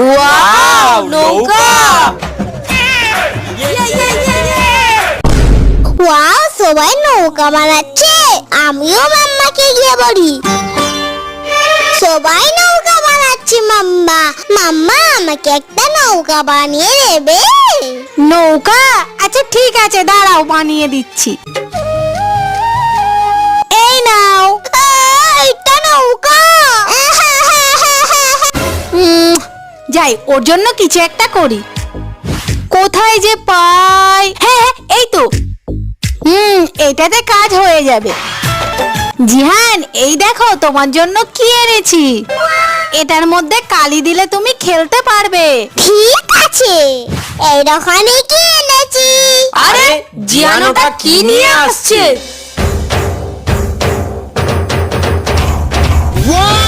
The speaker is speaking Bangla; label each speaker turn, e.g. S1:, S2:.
S1: ওয়াও, নৌকা!
S2: ওয়াও, সবাই নৌকা বানাচ্ছে। আমিও মাম্মাকে গিয়ে বলি, সবাই নৌকা বানাচ্ছে। মাম্মা, মাম্মা আমাকে একটা নৌকা বানিয়ে দেবে?
S3: নৌকা? আচ্ছা ঠিক আছে, দাঁড়াও বানিয়ে দিচ্ছি। এই নাও।
S2: এটা নৌকা?
S3: যাই, ওর জন্য কিছু একটা করি। কোথায় যে পাই? হ্যাঁ, এই তো। এটাতে কাজ হয়ে যাবে। জিহান, এই দেখো তোমার জন্য কি এনেছি। এটার মধ্যে কালি দিলে তুমি খেলতে পারবে।
S2: ঠিক আছে, এইরকম কি এনেছি?
S1: আরে জিয়ান ওটা কি নিয়ে আসছে? ওয়াও!